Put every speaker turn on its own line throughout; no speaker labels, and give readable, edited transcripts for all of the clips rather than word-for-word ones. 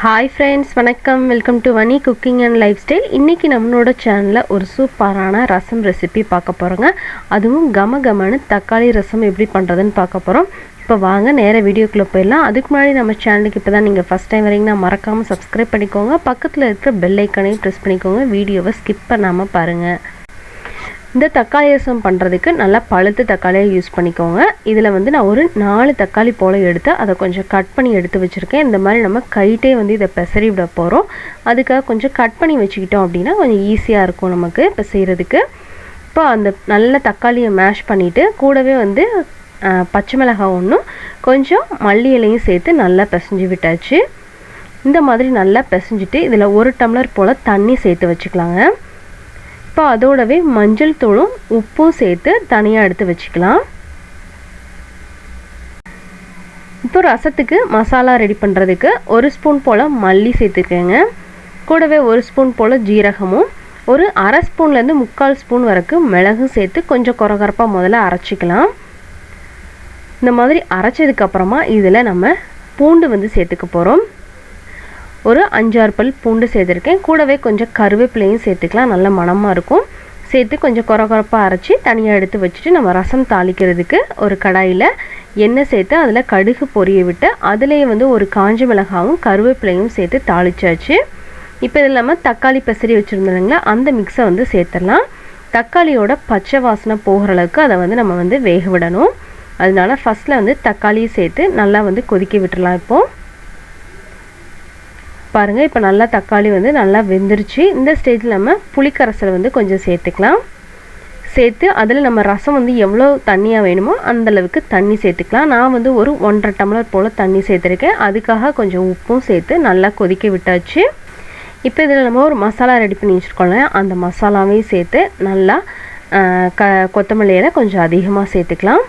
Hi friends, வணக்கம். Welcome to Vanni cooking and life style. இன்றைக்கி நம்மளோட சேனலில் ஒரு சூப்பரான ரசம் ரெசிபி பார்க்க போகிறோங்க. அதுவும் கமகமான தக்காளி ரசம் எப்படி பண்ணுறதுன்னு பார்க்க போகிறோம். இப்போ வாங்க நேராக வீடியோக்குள்ளே போயிடலாம். அதுக்கு முன்னாடி நம்ம சேனலுக்கு இப்போ தான் நீங்கள் ஃபஸ்ட் டைம் வரீங்கன்னா மறக்காமல் சப்ஸ்கிரைப் பண்ணிக்கோங்க. பக்கத்தில் இருக்கிற பெல் ஐக்கனையும் ப்ரெஸ் பண்ணிக்கோங்க. வீடியோவை ஸ்கிப் பண்ணாமல் பாருங்கள். இந்த தக்காளி ரசம் பண்ணுறதுக்கு நல்லா பழுத்த தக்காளியை யூஸ் பண்ணிக்கோங்க. இதில் நான் ஒரு 4 தக்காளி போல் எடுத்து அதை கொஞ்சம் கட் பண்ணி எடுத்து வச்சுருக்கேன். இந்த மாதிரி நம்ம கைட்டே இதை பெசரி விட போகிறோம். அதுக்காக கொஞ்சம் கட் பண்ணி வச்சுக்கிட்டோம் அப்படின்னா கொஞ்சம் ஈஸியாக இருக்கும் நமக்கு இப்போ செய்கிறதுக்கு. இப்போ அந்த நல்ல தக்காளியை மேஷ் பண்ணிவிட்டு கூடவே பச்சை மிளகாய் ஒன்றும் கொஞ்சம் மல்லி இலையும் சேர்த்து நல்லா பிசைஞ்சு விட்டாச்சு. இந்த மாதிரி நல்லா பிசைஞ்சிட்டு இதில் 1 டம்ளர் போல் தண்ணி சேர்த்து வச்சுக்கலாங்க. இப்போ அதோடவே மஞ்சள் தூளும் உப்பும் சேர்த்து தனியாக எடுத்து வச்சுக்கலாம். இப்போ ரசத்துக்கு மசாலா ரெடி பண்ணுறதுக்கு 1 ஸ்பூன் போல் மல்லி சேர்த்துக்கேங்க. கூடவே 1 ஸ்பூன் போல் ஜீரகமும் ஒரு அரை ஸ்பூன்லேருந்து 3/4 ஸ்பூன் வரைக்கும் மிளகும் சேர்த்து கொஞ்சம் கொரகொரப்பாக முதல்ல அரைச்சிக்கலாம். இந்த மாதிரி அரைச்சதுக்கப்புறமா இதில் நம்ம பூண்டு சேர்த்துக்க போகிறோம். ஒரு 5-6 பல் பூண்டு சேர்த்துருக்கேன். கூடவே கொஞ்சம் கருவேப்பிலையும் சேர்த்துக்கலாம், நல்ல மணமாக இருக்கும். சேர்த்து கொஞ்சம் கொரகொரப்பாக அரைச்சி தனியாக எடுத்து வச்சுட்டு நம்ம ரசம் தாளிக்கிறதுக்கு ஒரு கடாயில் எண்ணெய் சேர்த்து அதில் கடுகு பொரிய விட்டு அதுலேயே ஒரு காஞ்ச மிளகாவும் கருவேப்பிலையும் சேர்த்து தாளிச்சாச்சு. இப்போ இதில் நம்ம தக்காளி பெசரி வச்சுருந்தோங்களா அந்த மிக்ஸை சேர்த்துடலாம். தக்காளியோட பச்சை வாசனை போகிற அளவுக்கு அதை நம்ம வேக விடணும். அதனால ஃபஸ்ட்டில் தக்காளியை சேர்த்து நல்லா கொதிக்க விட்டுடலாம். இப்போது பாருங்கள், இப்போ நல்லா தக்காளி நல்லா வெந்துருச்சு. இந்த ஸ்டேஜில் நம்ம புளிக்கரைசல் கொஞ்சம் சேர்த்துக்கலாம். சேர்த்து அதில் நம்ம ரசம் எவ்வளோ தண்ணியாக வேணுமோ அந்தளவுக்கு தண்ணி சேர்த்துக்கலாம். நான் ஒரு 1.5 டம்ளர் போல் தண்ணி சேர்த்துருக்கேன். அதுக்காக கொஞ்சம் உப்பும் சேர்த்து நல்லா கொதிக்க விட்டாச்சு. இப்போ இதில் நம்ம ஒரு மசாலா ரெடி பண்ணி வச்சுருக்கோம்ல, அந்த மசாலாவையும் சேர்த்து நல்லா கொத்தமல்லி இலை கொஞ்சம் அதிகமாக சேர்த்துக்கலாம்.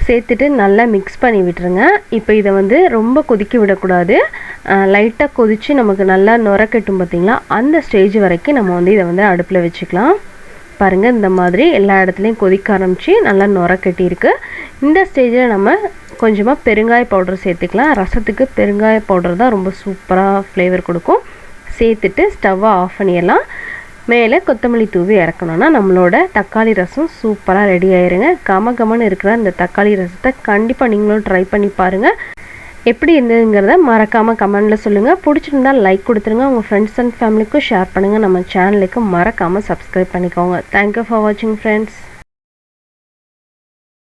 சேர்த்துட்டு நல்லா மிக்ஸ் பண்ணி விட்டுருங்க. இப்போ இதை ரொம்ப கொதிக்க விடக்கூடாது. லைட்டாக கொதித்து நமக்கு நல்லா நுரக்கட்டும் பார்த்திங்களா, அந்த ஸ்டேஜ் வரைக்கும் நம்ம இதை அடுப்பில் வச்சுக்கலாம். பாருங்கள், இந்த மாதிரி எல்லா இடத்துலையும் கொதிக்க ஆரம்பித்து நல்லா நுரக்கட்டியிருக்கு. இந்த ஸ்டேஜில் நம்ம கொஞ்சமாக பெருங்காய பவுடர் சேர்த்துக்கலாம். ரசத்துக்கு பெருங்காய பவுடர் தான் ரொம்ப சூப்பராக ஃப்ளேவர் கொடுக்கும். சேர்த்துட்டு ஸ்டவ்வை ஆஃப் பண்ணிடலாம். மேலே கொத்தமல்லி தூவி இறக்கணுன்னா நம்மளோட தக்காளி ரசம் சூப்பராக ரெடி ஆயிருங்க. கமகமன்னு இருக்கிற இந்த தக்காளி ரசத்தை கண்டிப்பாக நீங்களும் ட்ரை பண்ணி பாருங்கள். எப்படி இருந்ததுங்கிறத மறக்காமல் கமெண்டில் சொல்லுங்கள். பிடிச்சிருந்தால் லைக் கொடுத்துருங்க. உங்கள் ஃப்ரெண்ட்ஸ் அண்ட் ஃபேமிலிக்கும் ஷேர் பண்ணுங்கள். நம்ம சேனலுக்கு மறக்காமல் சப்ஸ்கிரைப் பண்ணிக்கோங்க. தேங்க்யூ ஃபார் வாட்சிங் ஃப்ரெண்ட்ஸ்.